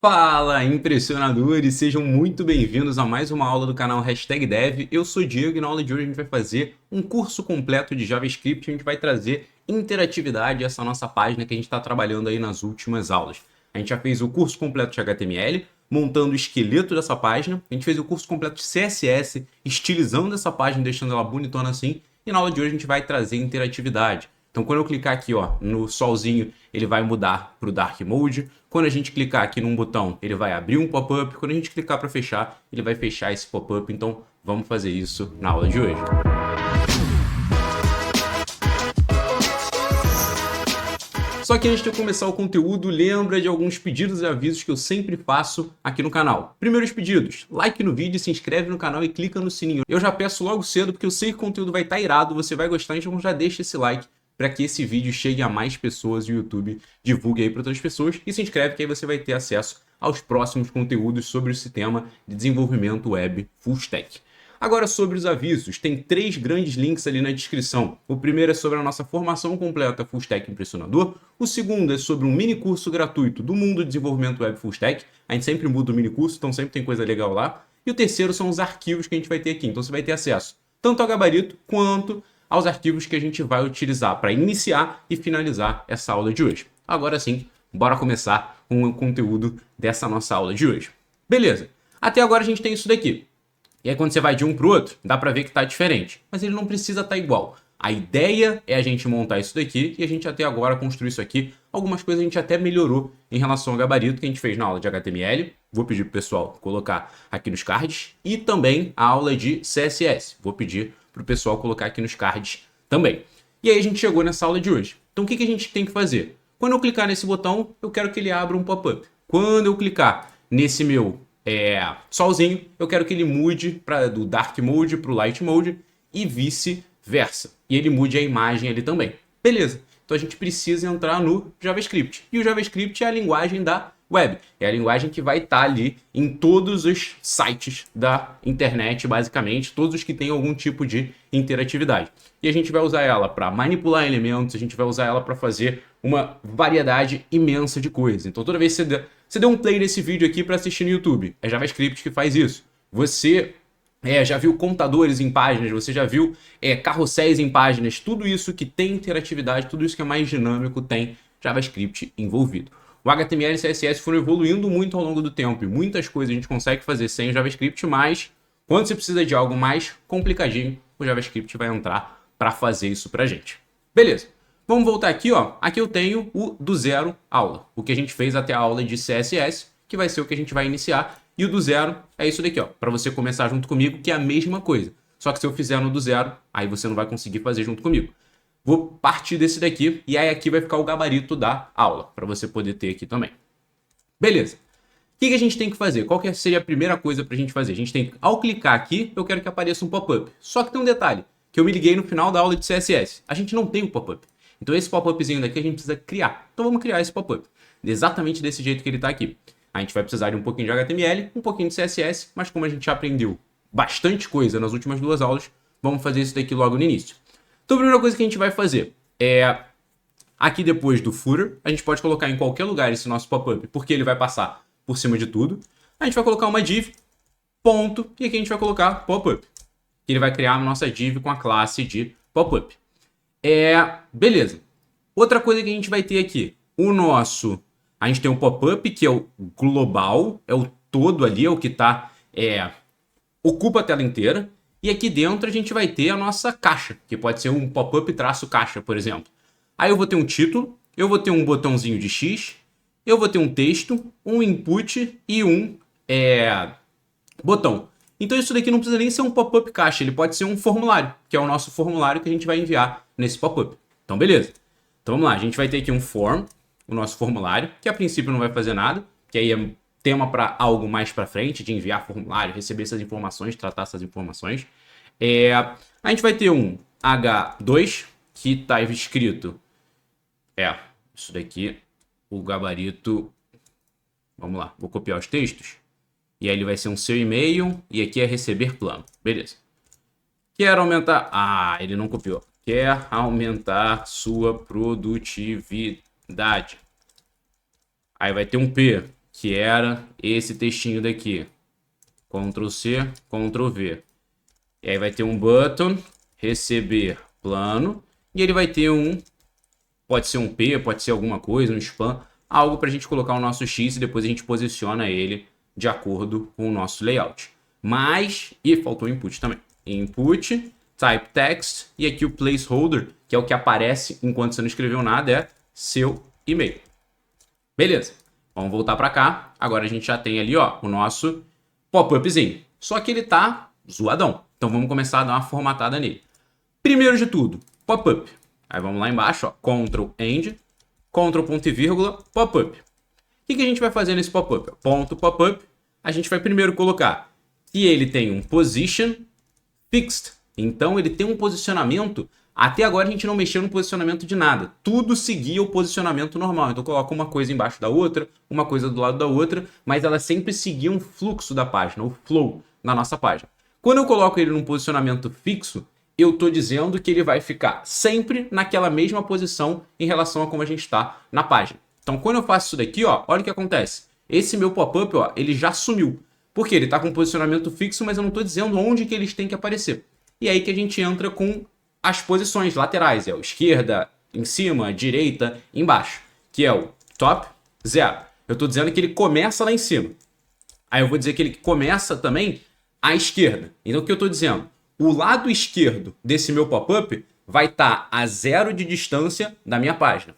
Fala, impressionadores! Sejam muito bem-vindos a mais uma aula do canal Dev. Eu sou o Diego e na aula de hoje a gente vai fazer um curso completo de JavaScript. A gente vai trazer interatividade a essa nossa página que a gente está trabalhando aí nas últimas aulas. A gente já fez o curso completo de HTML, montando o esqueleto dessa página. A gente fez o curso completo de CSS, estilizando essa página, deixando ela bonitona assim. E na aula de hoje a gente vai trazer interatividade. Então, quando eu clicar aqui ó, no solzinho, ele vai mudar para o Dark Mode. Quando a gente clicar aqui num botão, ele vai abrir um pop-up. Quando a gente clicar para fechar, ele vai fechar esse pop-up. Então, vamos fazer isso na aula de hoje. Só que antes de eu começar o conteúdo, lembra de alguns pedidos e avisos que eu sempre faço aqui no canal. Primeiros pedidos, like no vídeo, se inscreve no canal e clica no sininho. Eu já peço logo cedo porque eu sei que o conteúdo vai estar irado, você vai gostar, então já deixa esse like para que esse vídeo chegue a mais pessoas e o YouTube divulgue aí para outras pessoas. E se inscreve que aí você vai ter acesso aos próximos conteúdos sobre esse tema de desenvolvimento web full stack. Agora sobre os avisos, tem 3 grandes links ali na descrição. O primeiro é sobre a nossa formação completa Full Stack Impressionador. O segundo é sobre um mini curso gratuito do mundo do desenvolvimento web Full Stack. A gente sempre muda o mini curso, então sempre tem coisa legal lá. E o terceiro são os arquivos que a gente vai ter aqui. Então você vai ter acesso tanto ao gabarito quanto aos arquivos que a gente vai utilizar para iniciar e finalizar essa aula de hoje. Agora sim, bora começar com o conteúdo dessa nossa aula de hoje. Beleza, até agora a gente tem isso daqui. E aí quando você vai de um para o outro, dá para ver que está diferente. Mas ele não precisa estar igual. A ideia é a gente montar isso daqui e a gente até agora construiu isso aqui. Algumas coisas a gente até melhorou em relação ao gabarito que a gente fez na aula de HTML. Vou pedir para o pessoal colocar aqui nos cards. E também a aula de CSS. Vou pedir para o pessoal colocar aqui nos cards também. E aí a gente chegou nessa aula de hoje. Então o que a gente tem que fazer? Quando eu clicar nesse botão, eu quero que ele abra um pop-up. Quando eu clicar nesse meu solzinho, eu quero que ele mude do Dark Mode para o Light Mode e vice-versa. E ele mude a imagem ali também. Beleza. Então a gente precisa entrar no JavaScript. E o JavaScript é a linguagem da web. É a linguagem que vai estar ali em todos os sites da internet, basicamente. Todos os que têm algum tipo de interatividade. E a gente vai usar ela para manipular elementos, a gente vai usar ela para fazer uma variedade imensa de coisas. Então toda vez que você deu um play nesse vídeo aqui para assistir no YouTube, é JavaScript que faz isso. Você já viu contadores em páginas, você já viu carrosséis em páginas, tudo isso que tem interatividade, tudo isso que é mais dinâmico tem JavaScript envolvido. O HTML e CSS foram evoluindo muito ao longo do tempo e muitas coisas a gente consegue fazer sem o JavaScript, mas quando você precisa de algo mais complicadinho, o JavaScript vai entrar para fazer isso pra gente. Beleza. Vamos voltar aqui, ó. Aqui eu tenho o do zero aula. O que a gente fez até a aula de CSS, que vai ser o que a gente vai iniciar. E o do zero é isso daqui, ó. Para você começar junto comigo, que é a mesma coisa. Só que se eu fizer no do zero, aí você não vai conseguir fazer junto comigo. Vou partir desse daqui e aí aqui vai ficar o gabarito da aula, para você poder ter aqui também. Beleza. O que a gente tem que fazer? Qual que seria a primeira coisa para a gente fazer? A gente tem que, ao clicar aqui, eu quero que apareça um pop-up. Só que tem um detalhe, que eu me liguei no final da aula de CSS. A gente não tem um pop-up. Então esse pop-upzinho daqui a gente precisa criar. Então vamos criar esse pop-up. Exatamente desse jeito que ele está aqui. A gente vai precisar de um pouquinho de HTML, um pouquinho de CSS, mas como a gente já aprendeu bastante coisa nas últimas 2 aulas, vamos fazer isso daqui logo no início. Então a primeira coisa que a gente vai fazer é, aqui depois do footer, a gente pode colocar em qualquer lugar esse nosso pop-up, porque ele vai passar por cima de tudo. A gente vai colocar uma div, ponto, e aqui a gente vai colocar pop-up. Ele vai criar a nossa div com a classe de pop-up. Beleza. Outra coisa que a gente vai ter aqui, a gente tem o pop-up, que é o global, é o todo ali, é o que ocupa a tela inteira. E aqui dentro a gente vai ter a nossa caixa, que pode ser um pop-up traço caixa, por exemplo. Aí eu vou ter um título, eu vou ter um botãozinho de X, eu vou ter um texto, um input e um botão. Então isso daqui não precisa nem ser um pop-up caixa, ele pode ser um formulário, que é o nosso formulário que a gente vai enviar nesse pop-up. Então beleza. Então vamos lá, a gente vai ter aqui um form, o nosso formulário, que a princípio não vai fazer nada, que aí é tema para algo mais para frente, de enviar formulário, receber essas informações, tratar essas informações. A gente vai ter um H2, que está escrito, isso daqui, o gabarito, vamos lá, vou copiar os textos, e aí ele vai ser um seu e-mail, e aqui é receber plano, beleza. Quer aumentar, ele não copiou, quer aumentar sua produtividade. Aí vai ter um P, que era esse textinho daqui. Ctrl C, Ctrl V. E aí vai ter um button, receber plano, e ele vai ter pode ser um P, pode ser alguma coisa, um spam, algo para a gente colocar o nosso X e depois a gente posiciona ele de acordo com o nosso layout. Mas, e faltou input também. Input, type text, e aqui o placeholder, que é o que aparece enquanto você não escreveu nada, é seu e-mail. Beleza, vamos voltar para cá. Agora a gente já tem ali, ó, o nosso pop-upzinho. Só que ele tá zoadão. Então vamos começar a dar uma formatada nele. Primeiro de tudo, pop-up. Aí vamos lá embaixo, ó, Ctrl End, Ctrl ponto e vírgula, pop-up. O que a gente vai fazer nesse pop-up? Ponto pop-up. A gente vai primeiro colocar que ele tem um position fixed. Então ele tem um posicionamento. Até agora a gente não mexeu no posicionamento de nada. Tudo seguia o posicionamento normal. Então coloca uma coisa embaixo da outra, uma coisa do lado da outra, mas ela sempre seguia um fluxo da página, o flow na nossa página. Quando eu coloco ele num posicionamento fixo, eu estou dizendo que ele vai ficar sempre naquela mesma posição em relação a como a gente está na página. Então quando eu faço isso daqui, ó, olha o que acontece. Esse meu pop-up, ó, ele já sumiu. Porque ele está com um posicionamento fixo, mas eu não estou dizendo onde que eles têm que aparecer. E aí que a gente entra com as posições laterais, é o esquerda, em cima, direita, embaixo, que é o top, 0. Eu estou dizendo que ele começa lá em cima. Aí eu vou dizer que ele começa também à esquerda. Então o que eu estou dizendo? O lado esquerdo desse meu pop-up vai estar a 0 de distância da minha página.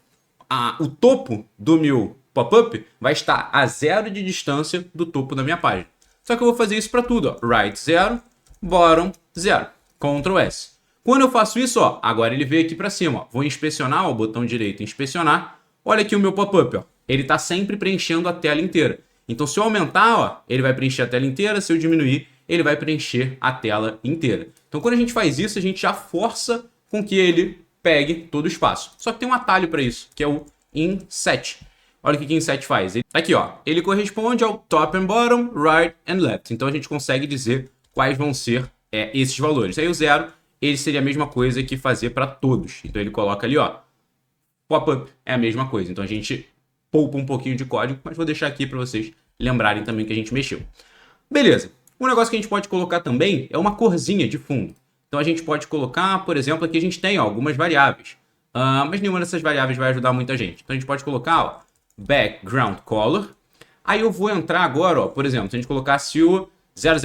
O topo do meu pop-up vai estar a 0 de distância do topo da minha página. Só que eu vou fazer isso para tudo, ó. Right 0, bottom 0. Ctrl S. Quando eu faço isso, ó, agora ele veio aqui para cima, ó. Vou inspecionar, ó, o botão direito inspecionar. Olha aqui o meu pop-up, ó. Ele está sempre preenchendo a tela inteira. Então se eu aumentar, ó, ele vai preencher a tela inteira. Se eu diminuir, ele vai preencher a tela inteira. Então quando a gente faz isso, a gente já força com que ele pegue todo o espaço. Só que tem um atalho para isso, que é o inset. Olha o que o inset faz. Aqui, ó, ele corresponde ao top and bottom, right and left. Então a gente consegue dizer quais vão ser esses valores. Aí o 0, ele seria a mesma coisa que fazer para todos. Então ele coloca ali, ó, pop-up é a mesma coisa. Então a gente poupa um pouquinho de código, mas vou deixar aqui para vocês lembrarem também que a gente mexeu. Beleza. Um negócio que a gente pode colocar também é uma corzinha de fundo. Então a gente pode colocar, por exemplo, aqui a gente tem, ó, algumas variáveis. Mas nenhuma dessas variáveis vai ajudar muita gente. Então a gente pode colocar, ó, background color. Aí eu vou entrar agora, ó, por exemplo, se a gente colocasse o 000,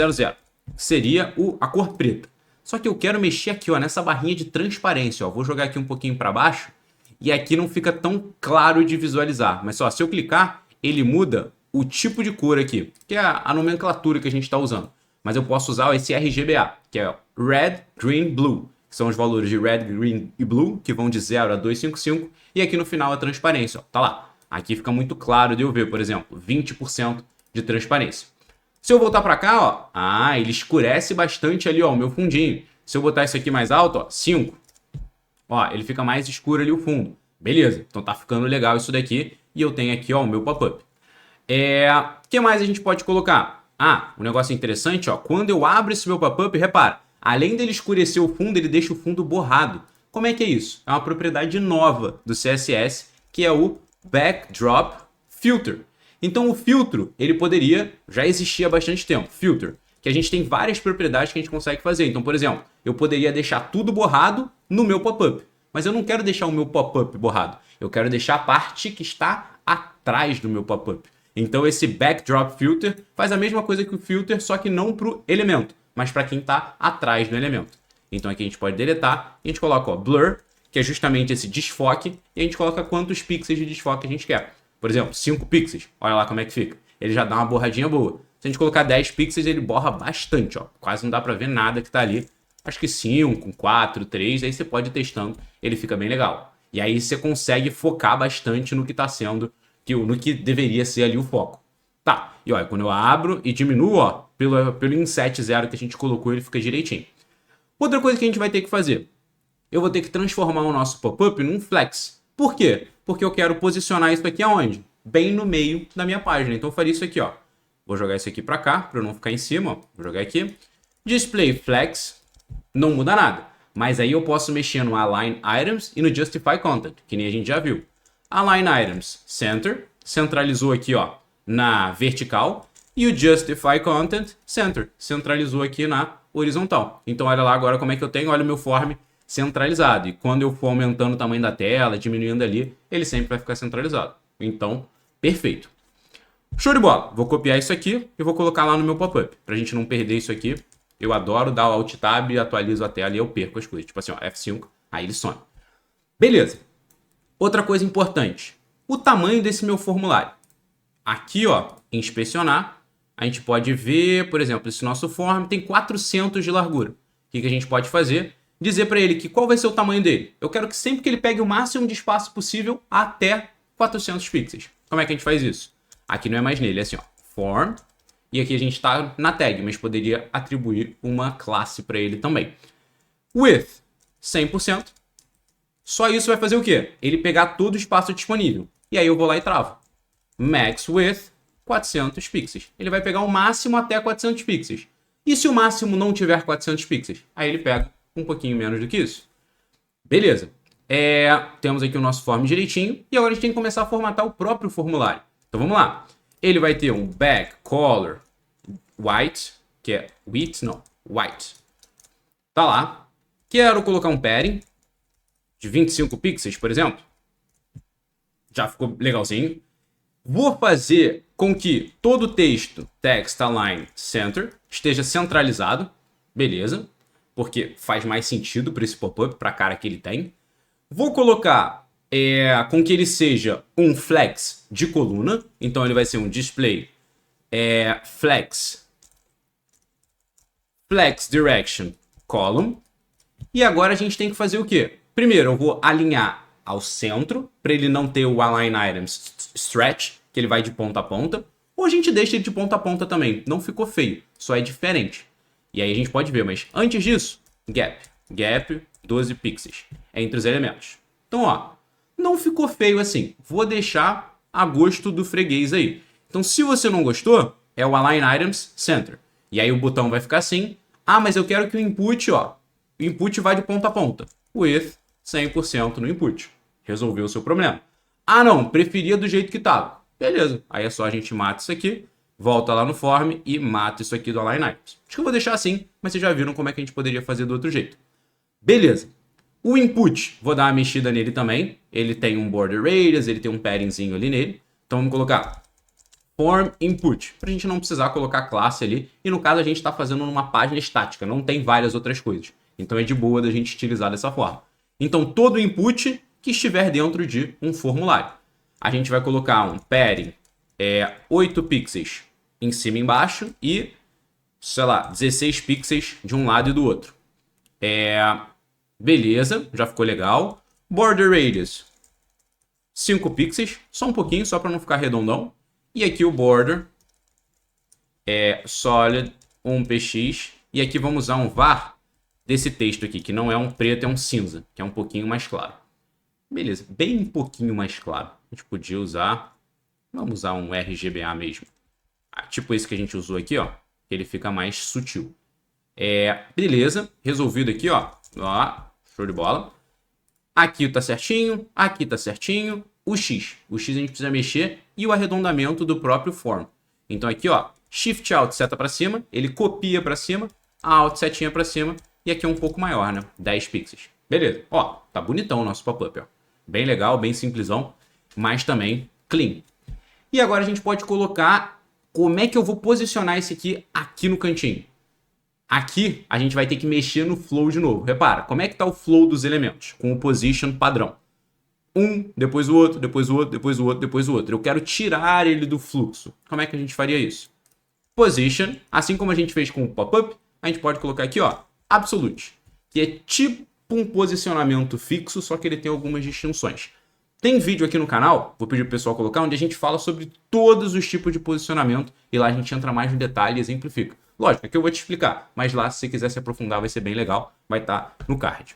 seria a cor preta. Só que eu quero mexer aqui, ó, nessa barrinha de transparência, ó. Vou jogar aqui um pouquinho para baixo e aqui não fica tão claro de visualizar. Mas só, se eu clicar, ele muda o tipo de cor aqui, que é a nomenclatura que a gente está usando. Mas eu posso usar esse RGBA, que é Red, Green, Blue, que são os valores de Red, Green e Blue, que vão de 0 a 255, e aqui no final a transparência, ó, tá lá. Aqui fica muito claro de eu ver, por exemplo, 20% de transparência. Se eu voltar para cá, ó, ele escurece bastante ali, ó, o meu fundinho. Se eu botar isso aqui mais alto, ó, 5, ó, ele fica mais escuro ali o fundo. Beleza, então tá ficando legal isso daqui, e eu tenho aqui, ó, o meu pop-up. O que mais a gente pode colocar? Um negócio interessante, ó, quando eu abro esse meu pop-up, repara, além dele escurecer o fundo, ele deixa o fundo borrado. Como é que é isso? É uma propriedade nova do CSS, que é o Backdrop Filter. Então o filtro, ele poderia, já existia há bastante tempo, filter, que a gente tem várias propriedades que a gente consegue fazer. Então, por exemplo, eu poderia deixar tudo borrado no meu pop-up, mas eu não quero deixar o meu pop-up borrado, eu quero deixar a parte que está atrás do meu pop-up. Então esse Backdrop Filter faz a mesma coisa que o filter, só que não para o elemento, mas para quem está atrás do elemento. Então aqui a gente pode deletar, e a gente coloca, ó, Blur, que é justamente esse desfoque, e a gente coloca quantos pixels de desfoque a gente quer. Por exemplo, 5 pixels, olha lá como é que fica. Ele já dá uma borradinha boa. Se a gente colocar 10 pixels, ele borra bastante, ó. Quase não dá pra ver nada que tá ali. Acho que 5, 4, 3, aí você pode ir testando, ele fica bem legal. E aí você consegue focar bastante no que tá sendo, no que deveria ser ali o foco. Tá, e olha, quando eu abro e diminuo, ó, pelo inset 0 que a gente colocou, ele fica direitinho. Outra coisa que a gente vai ter que fazer, eu vou ter que transformar o nosso pop-up num flex. Por quê? Porque eu quero posicionar isso aqui aonde? Bem no meio da minha página. Então eu faria isso aqui, ó. Vou jogar isso aqui para cá, para eu não ficar em cima, ó. Vou jogar aqui. Display Flex, não muda nada. Mas aí eu posso mexer no Align Items e no Justify Content, que nem a gente já viu. Align Items, Center, centralizou aqui, ó, na vertical e o Justify Content Center, centralizou aqui na horizontal. Então olha lá agora como é que eu tenho, olha o meu form centralizado. E quando eu for aumentando o tamanho da tela, diminuindo ali, ele sempre vai ficar centralizado. Então, perfeito. Show de bola. Vou copiar isso aqui e vou colocar lá no meu pop-up, pra gente não perder isso aqui. Eu adoro dar o Alt Tab, atualizo a tela e eu perco as coisas. Tipo assim, ó, F5, aí ele some. Beleza. Outra coisa importante, o tamanho desse meu formulário. Aqui, ó, em inspecionar, a gente pode ver, por exemplo, esse nosso form tem 400 de largura. O que a gente pode fazer? Dizer para ele que qual vai ser o tamanho dele. Eu quero que sempre que ele pegue o máximo de espaço possível até 400 pixels. Como é que a gente faz isso? Aqui não é mais nele, é assim, ó, form. E aqui a gente está na tag, mas poderia atribuir uma classe para ele também. Width, 100%. Só isso vai fazer o quê? Ele pegar todo o espaço disponível. E aí eu vou lá e travo. Max width, 400 pixels. Ele vai pegar o máximo até 400 pixels. E se o máximo não tiver 400 pixels? Aí ele pega um pouquinho menos do que isso. Beleza. Temos aqui o nosso form direitinho. E agora a gente tem que começar a formatar o próprio formulário. Então vamos lá. Ele vai ter um back color white, que é white. Tá lá. Quero colocar um padding de 25 pixels, por exemplo. Já ficou legalzinho. Vou fazer com que todo o texto text align center esteja centralizado. Beleza. Porque faz mais sentido para esse pop-up, para a cara que ele tem. Vou colocar com que ele seja um flex de coluna. Então ele vai ser um display flex direction column. E agora a gente tem que fazer o quê? Primeiro eu vou alinhar ao centro, para ele não ter o align items stretch, que ele vai de ponta a ponta. Ou a gente deixa ele de ponta a ponta também. Não ficou feio, só é diferente. E aí a gente pode ver, mas antes disso, gap 12 pixels entre os elementos. Então, ó, não ficou feio assim. Vou deixar a gosto do freguês aí. Então, se você não gostou, é o Align Items Center. E aí o botão vai ficar assim. Ah, mas eu quero que o input, ó, o input vá de ponta a ponta. With 100% no input. Resolveu o seu problema. Ah, não, preferia do jeito que estava. Beleza. Aí é só a gente mata isso aqui, volta lá no form e mata isso aqui do Align Items. Acho que eu vou deixar assim, mas vocês já viram como é que a gente poderia fazer do outro jeito. Beleza. O input, vou dar uma mexida nele também. Ele tem um border radius, ele tem um paddingzinho ali nele. Então vamos colocar form input, para a gente não precisar colocar classe ali. E no caso a gente está fazendo numa página estática, não tem várias outras coisas. Então é de boa da gente utilizar dessa forma. Então todo input que estiver dentro de um formulário. A gente vai colocar um padding 8 pixels em cima e embaixo e, sei lá, 16 pixels de um lado e do outro. Beleza, já ficou legal. Border radius 5 pixels, só um pouquinho, só para não ficar redondão. E aqui o border solid 1px. E aqui vamos usar um var desse texto aqui, que não é um preto, é um cinza, que é um pouquinho mais claro. Beleza, bem um pouquinho mais claro. A gente podia usar, vamos usar um RGBA mesmo. Tipo esse que a gente usou aqui, ó, que ele fica mais sutil. Beleza, resolvido aqui, ó. Show de bola. Aqui tá certinho, aqui tá certinho. O X a gente precisa mexer e o arredondamento do próprio form. Então aqui, ó, Shift Alt seta para cima, ele copia para cima, Alt setinha para cima e aqui é um pouco maior, né? 10 pixels. Beleza, ó, tá bonitão o nosso pop-up, ó. Bem legal, bem simplesão, mas também clean. E agora a gente pode colocar como é que eu vou posicionar esse aqui no cantinho. Aqui a gente vai ter que mexer no flow de novo. Repara, como é que tá o flow dos elementos? Com o position padrão. Um, depois o outro, depois o outro, depois o outro, depois o outro. Eu quero tirar ele do fluxo. Como é que a gente faria isso? Position, assim como a gente fez com o pop-up, a gente pode colocar aqui, ó, absolute, que é tipo um posicionamento fixo, só que ele tem algumas distinções. Tem vídeo aqui no canal, vou pedir pro pessoal colocar, onde a gente fala sobre todos os tipos de posicionamento e lá a gente entra mais no detalhe e exemplifica. Lógico, aqui eu vou te explicar, mas lá se você quiser se aprofundar vai ser bem legal, vai estar no card.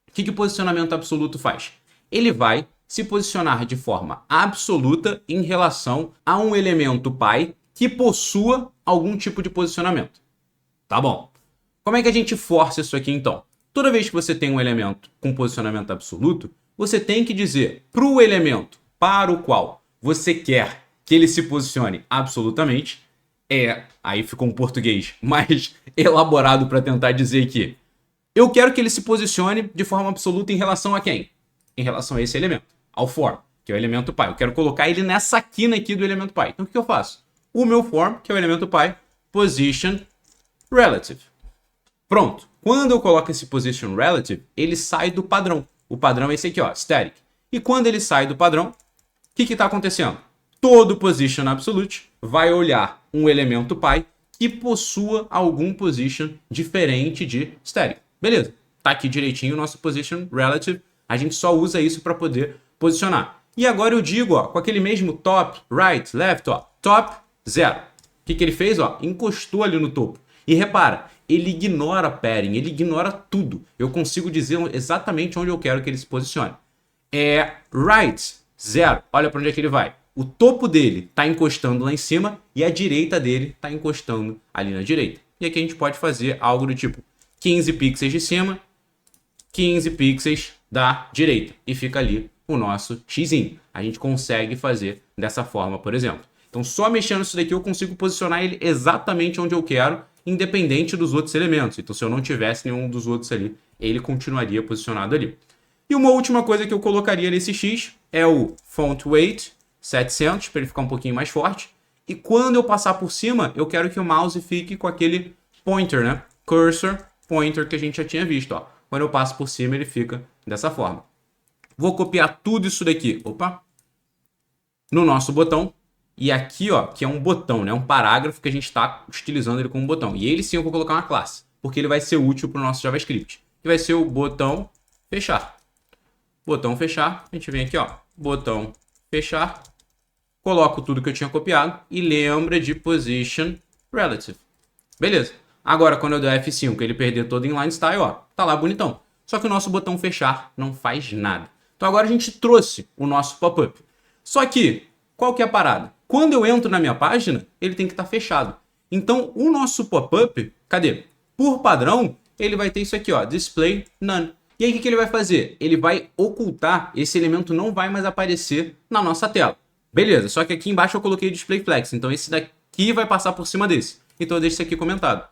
O que o posicionamento absoluto faz? Ele vai se posicionar de forma absoluta em relação a um elemento pai que possua algum tipo de posicionamento. Tá bom. Como é que a gente força isso aqui então? Toda vez que você tem um elemento com posicionamento absoluto, você tem que dizer para o elemento para o qual você quer que ele se posicione absolutamente. Aí ficou um português mais elaborado para tentar dizer que eu quero que ele se posicione de forma absoluta em relação a quem? Em relação a esse elemento, ao form, que é o elemento pi. Eu quero colocar ele nessa quina aqui do elemento pi. Então o que eu faço? O meu form, que é o elemento pi, position relative. Pronto. Quando eu coloco esse position relative, ele sai do padrão. O padrão é esse aqui, ó, static. E quando ele sai do padrão, o que está acontecendo? Todo position absolute vai olhar um elemento pi que possua algum position diferente de static. Beleza. Tá aqui direitinho o nosso position relative. A gente só usa isso para poder posicionar. E agora eu digo, ó, com aquele mesmo top, right, left, ó, top, 0. O que ele fez? Ó, encostou ali no topo. E repara, ele ignora padding, ele ignora tudo. Eu consigo dizer exatamente onde eu quero que ele se posicione. Right, 0. Olha para onde é que ele vai. O topo dele está encostando lá em cima e a direita dele está encostando ali na direita. E aqui a gente pode fazer algo do tipo 15 pixels de cima, 15 pixels da direita. E fica ali o nosso xzinho. A gente consegue fazer dessa forma, por exemplo. Então, só mexendo isso daqui eu consigo posicionar ele exatamente onde eu quero, independente dos outros elementos. Então, se eu não tivesse nenhum dos outros ali, ele continuaria posicionado ali. E uma última coisa que eu colocaria nesse X é o font weight 700, para ele ficar um pouquinho mais forte. E quando eu passar por cima, eu quero que o mouse fique com aquele pointer, né? Cursor pointer que a gente já tinha visto, ó. Quando eu passo por cima, ele fica dessa forma. Vou copiar tudo isso daqui, no nosso botão. E aqui, ó, que é um botão, né? Um parágrafo que a gente está utilizando ele como botão. E ele sim eu vou colocar uma classe, porque ele vai ser útil para o nosso JavaScript. Que vai ser o botão fechar. Botão fechar, a gente vem aqui, ó, botão fechar. Coloco tudo que eu tinha copiado e lembra de position relative. Beleza. Agora, quando eu der F5 ele perder todo inline style, ó, tá lá bonitão. Só que o nosso botão fechar não faz nada. Então agora a gente trouxe o nosso pop-up. Só que, qual que é a parada? Quando eu entro na minha página, ele tem que estar fechado. Então, o nosso pop-up, cadê? Por padrão, ele vai ter isso aqui, ó, display none. E aí, o que ele vai fazer? Ele vai ocultar, esse elemento não vai mais aparecer na nossa tela. Beleza, só que aqui embaixo eu coloquei display flex, então esse daqui vai passar por cima desse. Então eu deixo isso aqui comentado. O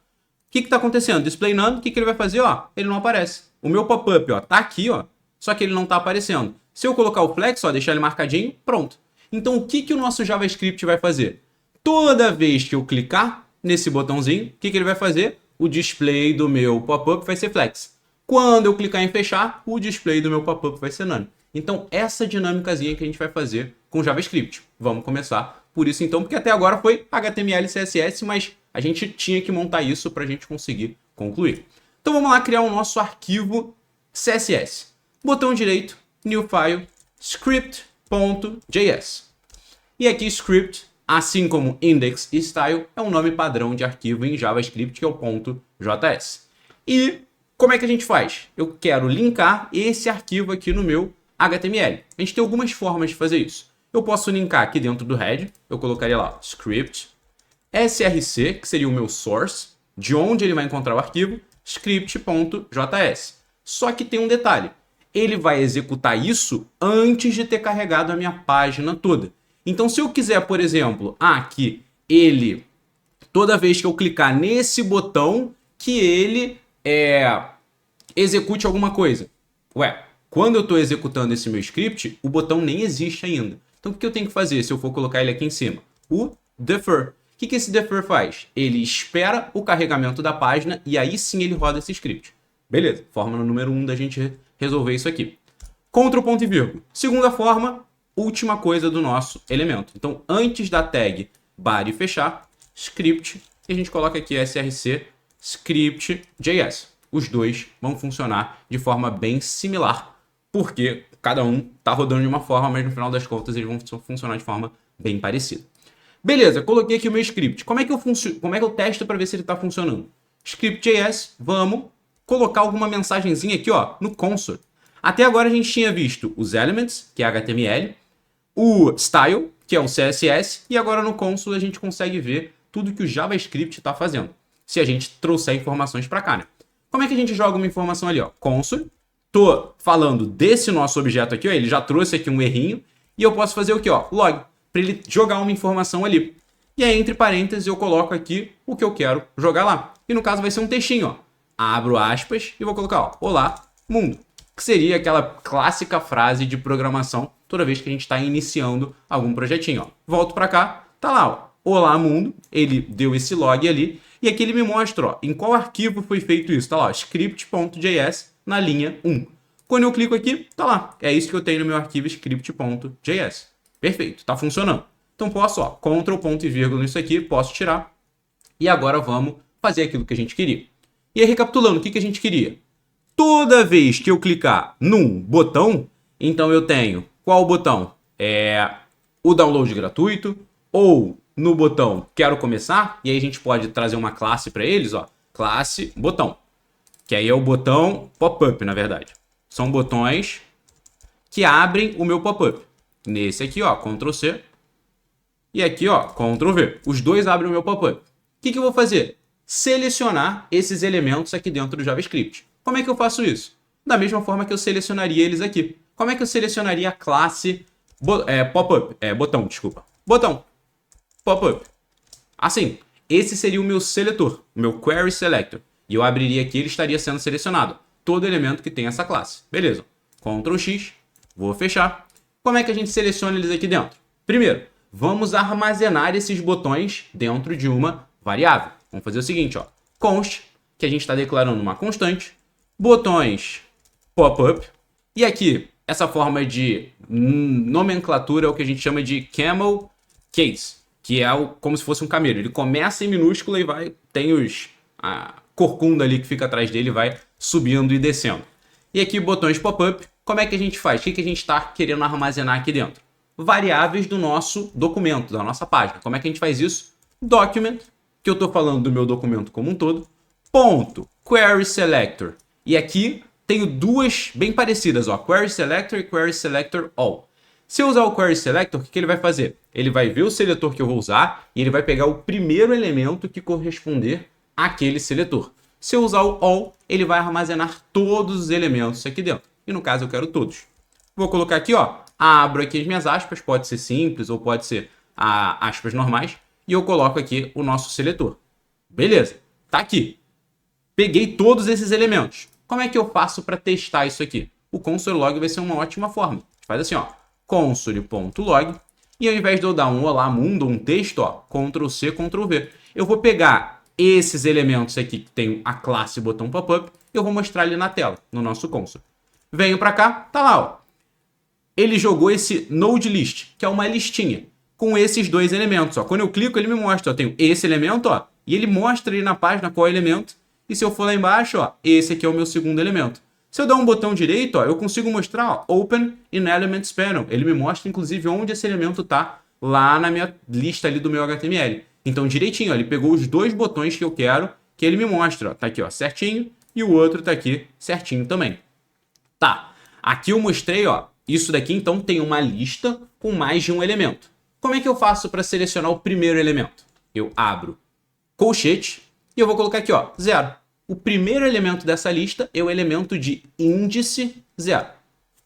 que está acontecendo? Display none, o que ele vai fazer? Ó, ele não aparece. O meu pop-up, ó, tá aqui, ó, só que ele não está aparecendo. Se eu colocar o flex, ó, deixar ele marcadinho, pronto. Então o que o nosso JavaScript vai fazer? Toda vez que eu clicar nesse botãozinho, o que ele vai fazer? O display do meu pop-up vai ser flex. Quando eu clicar em fechar, o display do meu pop-up vai ser none. Então, essa dinâmicazinha que a gente vai fazer com JavaScript. Vamos começar por isso então, porque até agora foi HTML e CSS, mas a gente tinha que montar isso para a gente conseguir concluir. Então, vamos lá criar o nosso arquivo CSS. Botão direito, New File, script.js. E aqui, script, assim como index e style, é um nome padrão de arquivo em JavaScript, que é o .js. E como é que a gente faz? Eu quero linkar esse arquivo aqui no meu HTML. A gente tem algumas formas de fazer isso. Eu posso linkar aqui dentro do head, eu colocaria lá script, src, que seria o meu source, de onde ele vai encontrar o arquivo, script.js. Só que tem um detalhe, ele vai executar isso antes de ter carregado a minha página toda. Então se eu quiser, por exemplo, que ele, toda vez que eu clicar nesse botão, que ele execute alguma coisa. Quando eu estou executando esse meu script, o botão nem existe ainda. Então, o que eu tenho que fazer se eu for colocar ele aqui em cima? O defer. O que esse defer faz? Ele espera o carregamento da página e aí sim ele roda esse script. Beleza, fórmula número 1 da gente resolver isso aqui. Ctrl ponto e vírgula. Segunda forma, última coisa do nosso elemento. Então, antes da tag body fechar, script, e a gente coloca aqui src script.js. Os dois vão funcionar de forma bem similar, porque cada um está rodando de uma forma, mas no final das contas eles vão funcionar de forma bem parecida. Beleza, coloquei aqui o meu script. Como é que eu testo para ver se ele está funcionando? Script.js, vamos colocar alguma mensagenzinha aqui, ó, no console. Até agora a gente tinha visto os elements, que é HTML, o style, que é o CSS, e agora no console a gente consegue ver tudo que o JavaScript está fazendo, se a gente trouxer informações para cá, né? Como é que a gente joga uma informação ali, ó? Console, tô falando desse nosso objeto aqui, ó, ele já trouxe aqui um errinho, e eu posso fazer o quê, ó? Log. para ele jogar uma informação ali. E aí, entre parênteses, eu coloco aqui o que eu quero jogar lá. E no caso vai ser um textinho, ó. Abro aspas e vou colocar, ó, olá, mundo. Que seria aquela clássica frase de programação toda vez que a gente está iniciando algum projetinho, ó. Volto para cá, tá lá, ó, olá, mundo. Ele deu esse log ali. E aqui ele me mostra, ó, em qual arquivo foi feito isso. Tá lá, ó, script.js na linha 1. Quando eu clico aqui, tá lá. É isso que eu tenho no meu arquivo script.js. Perfeito, tá funcionando. Então posso, ó, Ctrl, ponto e vírgula nisso aqui, posso tirar. E agora vamos fazer aquilo que a gente queria. E aí, recapitulando, o que a gente queria? Toda vez que eu clicar num botão, então eu tenho qual botão? O download gratuito, ou no botão quero começar, e aí a gente pode trazer uma classe para eles, ó, classe botão, que aí é o botão pop-up, na verdade. São botões que abrem o meu pop-up. Nesse aqui, ó, Ctrl C, e aqui, ó, Ctrl V. Os dois abrem o meu pop-up. O que eu vou fazer? Selecionar esses elementos aqui dentro do JavaScript. Como é que eu faço isso? Da mesma forma que eu selecionaria eles aqui. Como é que eu selecionaria a classe pop-up? Botão, desculpa. Botão. Pop-up. Assim, esse seria o meu seletor, o meu query selector. E eu abriria aqui, ele estaria sendo selecionado. Todo elemento que tem essa classe. Beleza. Ctrl X. Vou fechar. Como é que a gente seleciona eles aqui dentro? Primeiro, vamos armazenar esses botões dentro de uma variável. Vamos fazer o seguinte, ó. Const, que a gente está declarando uma constante. Botões pop-up. E aqui, essa forma de nomenclatura é o que a gente chama de camel case, que é como se fosse um camelo. Ele começa em minúscula e vai, tem a corcunda ali que fica atrás dele, vai subindo e descendo. E aqui, botões pop-up, como é que a gente faz? O que a gente está querendo armazenar aqui dentro? Variáveis do nosso documento, da nossa página. Como é que a gente faz isso? Document, que eu estou falando do meu documento como um todo, ponto, query selector. E aqui tenho duas bem parecidas, ó, query selector e query selector all. Se eu usar o query selector, o que ele vai fazer? Ele vai ver o seletor que eu vou usar e ele vai pegar o primeiro elemento que corresponder àquele seletor. Se eu usar o all, ele vai armazenar todos os elementos aqui dentro. E no caso eu quero todos. Vou colocar aqui, ó, abro aqui as minhas aspas, pode ser simples ou pode ser aspas normais, e eu coloco aqui o nosso seletor. Beleza, tá aqui. Peguei todos esses elementos. Como é que eu faço para testar isso aqui? O console.log vai ser uma ótima forma. Faz assim, ó, console.log, e ao invés de eu dar um olá mundo, um texto, ó, Ctrl C, Ctrl V, eu vou pegar esses elementos aqui que tem a classe botão pop-up, eu vou mostrar ele na tela, no nosso console. Venho para cá, tá lá, ó. Ele jogou esse node list, que é uma listinha, com esses dois elementos, ó. Quando eu clico, ele me mostra, ó, tenho esse elemento, ó, e ele mostra ali na página qual é o elemento. E se eu for lá embaixo, ó, esse aqui é o meu segundo elemento. Se eu der um botão direito, ó, eu consigo mostrar, ó, Open in Elements Panel. Ele me mostra, inclusive, onde esse elemento está lá na minha lista ali do meu HTML. Então, direitinho, ó, ele pegou os dois botões que eu quero, que ele me mostra. Ó, tá aqui, ó, certinho, e o outro tá aqui certinho também. Tá, aqui eu mostrei, ó, isso daqui, então, tem uma lista com mais de um elemento. Como é que eu faço para selecionar o primeiro elemento? Eu abro colchete e eu vou colocar aqui, ó, 0. O primeiro elemento dessa lista é o elemento de índice 0.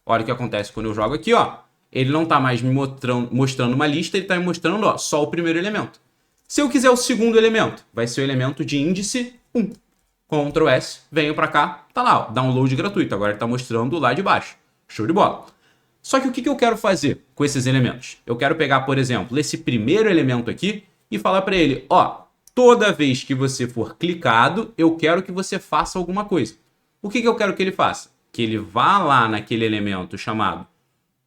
Olha o que acontece quando eu jogo aqui, ó. Ele não está mais me mostrando uma lista, ele está me mostrando, ó, só o primeiro elemento. Se eu quiser o segundo elemento, vai ser o elemento de índice 1. Ctrl S, venho para cá, tá lá, ó, download gratuito. Agora ele está mostrando lá de baixo. Show de bola. Só que o que eu quero fazer com esses elementos? Eu quero pegar, por exemplo, esse primeiro elemento aqui e falar para ele, ó, toda vez que você for clicado, eu quero que você faça alguma coisa. O que eu quero que ele faça? Que ele vá lá naquele elemento chamado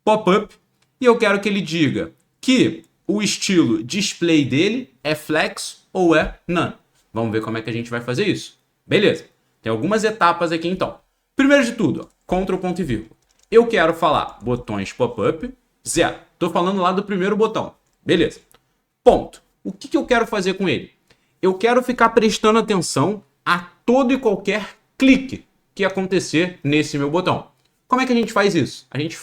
pop-up e eu quero que ele diga que o estilo display dele é flex ou é none. Vamos ver como é que a gente vai fazer isso. Beleza. Tem algumas etapas aqui então. Primeiro de tudo, ó, Ctrl ponto e vírgula. Eu quero falar botões pop-up 0. Estou falando lá do primeiro botão. Beleza. Ponto. O que eu quero fazer com ele? Eu quero ficar prestando atenção a todo e qualquer clique que acontecer nesse meu botão. Como é que a gente faz isso? A gente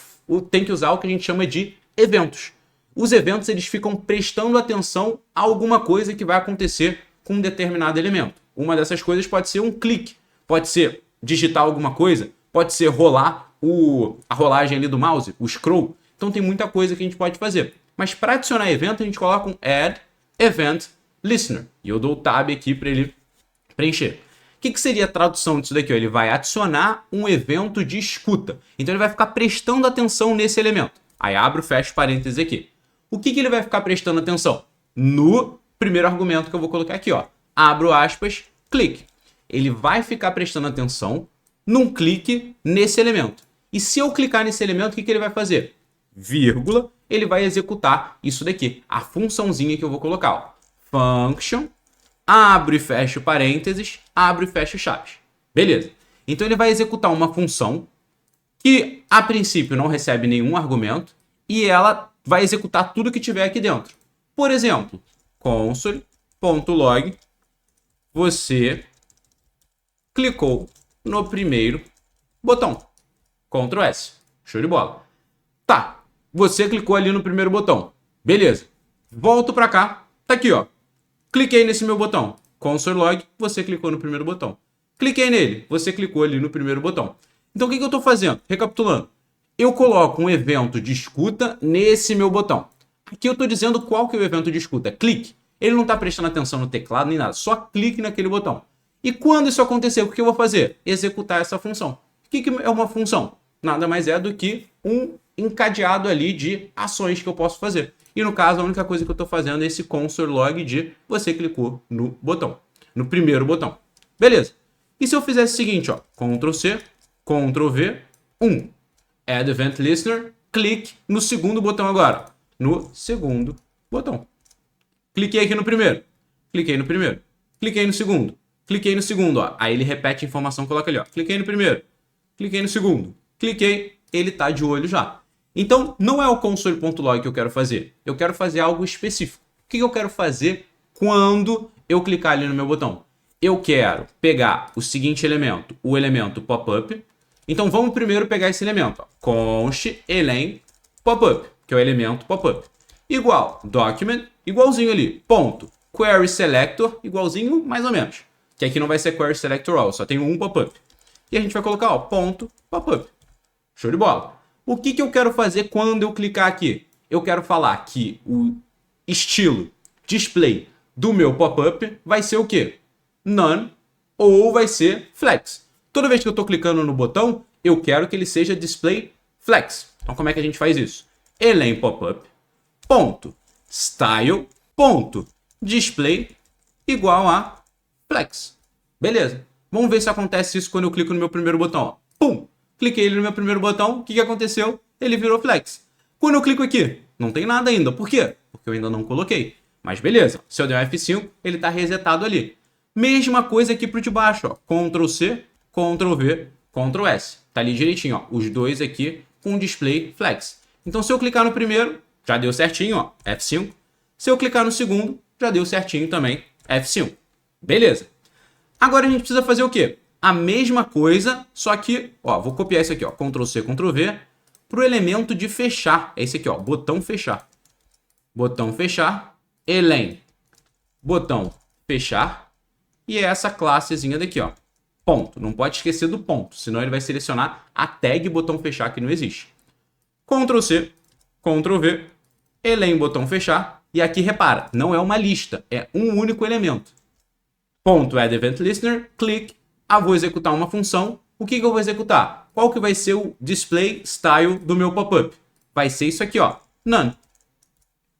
tem que usar o que a gente chama de eventos. Os eventos, eles ficam prestando atenção a alguma coisa que vai acontecer com um determinado elemento. Uma dessas coisas pode ser um clique, pode ser digitar alguma coisa, pode ser rolar a rolagem ali do mouse, o scroll. Então tem muita coisa que a gente pode fazer. Mas para adicionar evento, a gente coloca um add event listener. E eu dou o tab aqui para ele preencher. O que seria a tradução disso daqui? Ele vai adicionar um evento de escuta. Então ele vai ficar prestando atenção nesse elemento. Aí abro e fecho parênteses aqui. O que ele vai ficar prestando atenção? No primeiro argumento que eu vou colocar aqui, ó. Abro aspas, clique. Ele vai ficar prestando atenção num clique nesse elemento. E se eu clicar nesse elemento, o que ele vai fazer? Vírgula, ele vai executar isso daqui, a funçãozinha que eu vou colocar, ó. Function, abro e fecho parênteses, abro e fecho chaves. Beleza. Então ele vai executar uma função que a princípio não recebe nenhum argumento e ela vai executar tudo que tiver aqui dentro. Por exemplo, console.log, você clicou no primeiro botão. Ctrl S. Show de bola. Tá, você clicou ali no primeiro botão. Beleza. Volto para cá. Tá aqui, ó. Cliquei nesse meu botão. Console.log, você clicou no primeiro botão. Cliquei nele, você clicou ali no primeiro botão. Então o que eu estou fazendo? Recapitulando. Eu coloco um evento de escuta nesse meu botão. Aqui eu estou dizendo qual que é o evento de escuta. Clique. Ele não está prestando atenção no teclado nem nada. Só clique naquele botão. E quando isso acontecer, o que eu vou fazer? Executar essa função. O que é uma função? Nada mais é do que um encadeado ali de ações que eu posso fazer. E no caso, a única coisa que eu estou fazendo é esse console.log de você clicou no botão. No primeiro botão. Beleza. E se eu fizesse o seguinte, ó. Ctrl+C, Ctrl+V, 1. Add Event Listener, clique no segundo botão agora. No segundo botão. Cliquei aqui no primeiro. Cliquei no primeiro. Cliquei no segundo. Cliquei no segundo, ó. Aí ele repete a informação, coloca ali, ó. Cliquei no primeiro. Cliquei no segundo. Cliquei, ele tá de olho já. Então, não é o console.log que eu quero fazer. Eu quero fazer algo específico. O que eu quero fazer quando eu clicar ali no meu botão? Eu quero pegar o seguinte elemento, o elemento pop-up. Então, vamos primeiro pegar esse elemento. Ó. Const elen pop-up, que é o elemento pop-up. Igual document, igualzinho ali, ponto. Query selector, igualzinho mais ou menos. Que aqui não vai ser query selector all, só tem um pop-up. E a gente vai colocar, ó, ponto pop-up. Show de bola. O que eu quero fazer quando eu clicar aqui? Eu quero falar que o estilo display do meu pop-up vai ser o quê? None ou vai ser flex. Toda vez que eu estou clicando no botão, eu quero que ele seja display flex. Então, como é que a gente faz isso? Elen pop-up, ponto, style, ponto, display, igual a flex. Beleza. Vamos ver se acontece isso quando eu clico no meu primeiro botão. Ó. Pum! Cliquei ele no meu primeiro botão. O que aconteceu? Ele virou flex. Quando eu clico aqui, não tem nada ainda. Por quê? Porque eu ainda não coloquei. Mas beleza. Se eu der um F5, ele está resetado ali. Mesma coisa aqui para o de baixo. Ó. Ctrl+C, Ctrl+V, Ctrl+S. Tá ali direitinho. Ó. Os dois aqui com display flex. Então, se eu clicar no primeiro, já deu certinho. Ó. F5. Se eu clicar no segundo, já deu certinho também. F5. Beleza. Agora a gente precisa fazer o quê? A mesma coisa, só que, ó, vou copiar isso aqui, ó, Ctrl+C, Ctrl+V, para o elemento de fechar. É esse aqui, ó, botão fechar. Botão fechar, elen, botão fechar, e é essa classezinha daqui, ó, ponto. Não pode esquecer do ponto, senão ele vai selecionar a tag botão fechar que não existe. Ctrl+C, Ctrl+V, elen, botão fechar, e aqui repara, não é uma lista, é um único elemento. Ponto add event listener, clique. Vou executar uma função. O que eu vou executar? Qual que vai ser o display style do meu pop-up? Vai ser isso aqui, ó, none.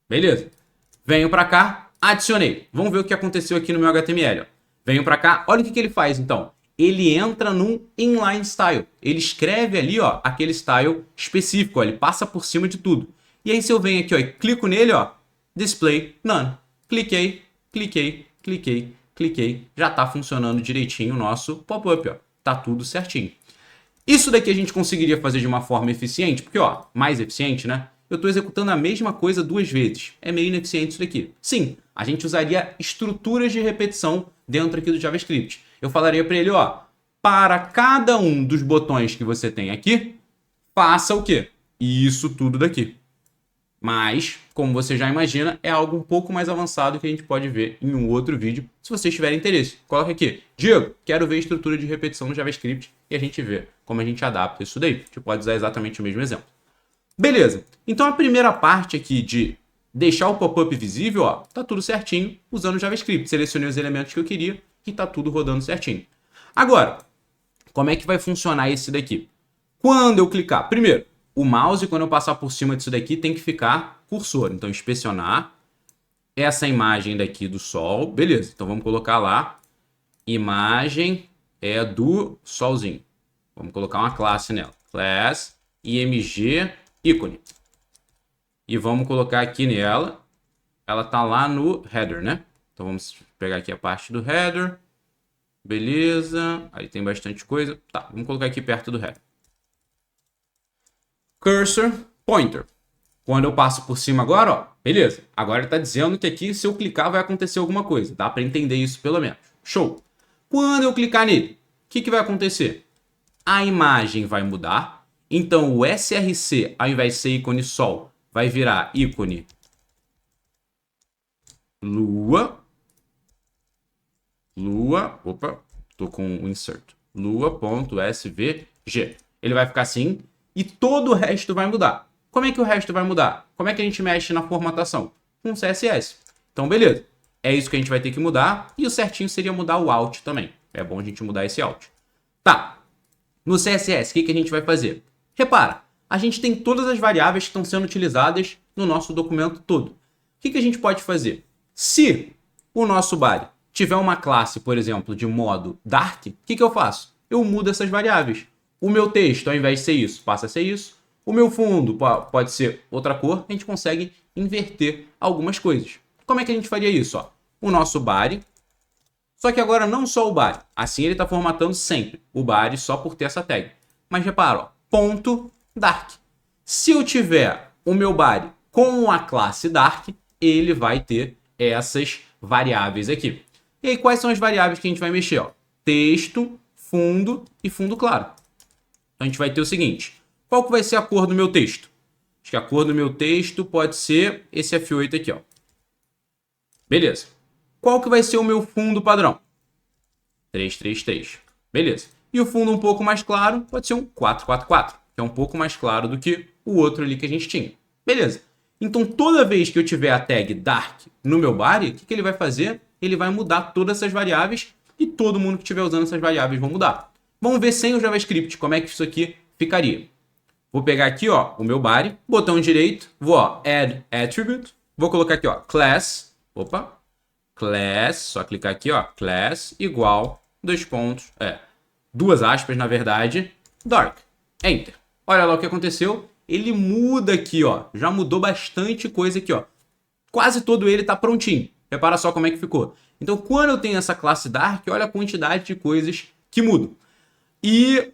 Beleza. Venho para cá, adicionei. Vamos ver o que aconteceu aqui no meu HTML. Ó. Venho para cá, olha o que ele faz então. Ele entra num inline style. Ele escreve ali, ó, aquele style específico, ó, ele passa por cima de tudo. E aí se eu venho aqui, ó, e clico nele, ó, display none. Cliquei, cliquei, cliquei. Cliquei, já está funcionando direitinho o nosso pop-up, ó. Tá tudo certinho. Isso daqui a gente conseguiria fazer de uma forma eficiente, porque, ó, mais eficiente, né? Eu estou executando a mesma coisa 2 vezes. É meio ineficiente isso daqui. Sim, a gente usaria estruturas de repetição dentro aqui do JavaScript. Eu falaria para ele, ó, para cada um dos botões que você tem aqui, faça o quê? Isso tudo daqui. Mas, como você já imagina, é algo um pouco mais avançado que a gente pode ver em um outro vídeo. Se vocês tiverem interesse, coloca aqui. Diego, quero ver a estrutura de repetição no JavaScript e a gente vê como a gente adapta isso daí. A gente pode usar exatamente o mesmo exemplo. Beleza. Então, a primeira parte aqui de deixar o pop-up visível, ó, tá tudo certinho usando o JavaScript. Selecionei os elementos que eu queria e tá tudo rodando certinho. Agora, como é que vai funcionar esse daqui? Quando eu clicar, primeiro, o mouse, quando eu passar por cima disso daqui, tem que ficar cursor. Então, inspecionar essa imagem daqui do sol. Beleza, então vamos colocar lá. Imagem é do solzinho. Vamos colocar uma classe nela. Class, img, ícone. E vamos colocar aqui nela. Ela tá lá no header, né? Então vamos pegar aqui a parte do header. Beleza. Aí tem bastante coisa. Tá, vamos colocar aqui perto do header. Cursor, pointer. Quando eu passo por cima agora, ó, beleza. Agora ele tá dizendo que aqui, se eu clicar, vai acontecer alguma coisa. Dá para entender isso pelo menos. Show. Quando eu clicar nele, o que vai acontecer? A imagem vai mudar. Então o src, ao invés de ser ícone sol, vai virar ícone lua. Lua, opa, tô com o insert. Lua.svg. Ele vai ficar assim e todo o resto vai mudar. Como é que o resto vai mudar? Como é que a gente mexe na formatação? Com CSS. Então, beleza. É isso que a gente vai ter que mudar. E o certinho seria mudar o alt também. É bom a gente mudar esse alt. Tá. No CSS, o que a gente vai fazer? Repara, a gente tem todas as variáveis que estão sendo utilizadas no nosso documento todo. O que a gente pode fazer? Se o nosso body tiver uma classe, por exemplo, de modo dark, o que eu faço? Eu mudo essas variáveis. O meu texto, ao invés de ser isso, passa a ser isso. O meu fundo pode ser outra cor. A gente consegue inverter algumas coisas. Como é que a gente faria isso? Ó, o nosso body. Só que agora não só o body. Assim ele está formatando sempre o body só por ter essa tag. Mas repara, ó, ponto dark. Se eu tiver o meu body com a classe dark, ele vai ter essas variáveis aqui. E aí, quais são as variáveis que a gente vai mexer? Ó? Texto, fundo e fundo claro. Então, a gente vai ter o seguinte. Qual que vai ser a cor do meu texto? Acho que a cor do meu texto pode ser esse F8 aqui, ó. Beleza. Qual que vai ser o meu fundo padrão? 333. Beleza. E o fundo um pouco mais claro pode ser um 444, que é um pouco mais claro do que o outro ali que a gente tinha. Beleza. Então, toda vez que eu tiver a tag dark no meu body, o que ele vai fazer? Ele vai mudar todas essas variáveis e todo mundo que estiver usando essas variáveis vão mudar. Vamos ver sem o JavaScript como é que isso aqui ficaria. Vou pegar aqui, ó, o meu body, botão direito, vou, ó, add attribute, vou colocar aqui, ó, class, opa, class, só clicar aqui, ó, class igual, duas aspas, na verdade, dark, enter. Olha lá o que aconteceu, ele muda aqui, ó, já mudou bastante coisa aqui, ó. Quase todo ele tá prontinho. Repara só como é que ficou. Então, quando eu tenho essa classe dark, olha a quantidade de coisas que mudam. E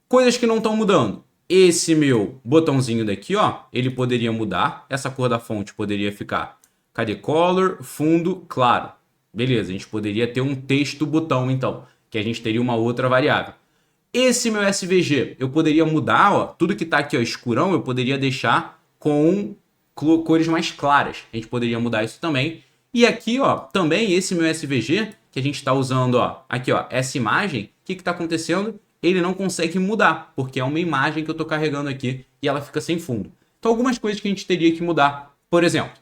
coisas que não estão mudando. Esse meu botãozinho daqui, ó, ele poderia mudar. Essa cor da fonte poderia ficar, cadê? Color, fundo, claro. Beleza, a gente poderia ter um texto botão, então, que a gente teria uma outra variável. Esse meu SVG, eu poderia mudar, ó, tudo que tá aqui, ó, escurão, eu poderia deixar com cores mais claras. A gente poderia mudar isso também. E aqui, ó, também esse meu SVG, que a gente está usando, ó, aqui, ó, essa imagem, o que está acontecendo? Ele não consegue mudar, porque é uma imagem que eu estou carregando aqui e ela fica sem fundo. Então, algumas coisas que a gente teria que mudar. Por exemplo,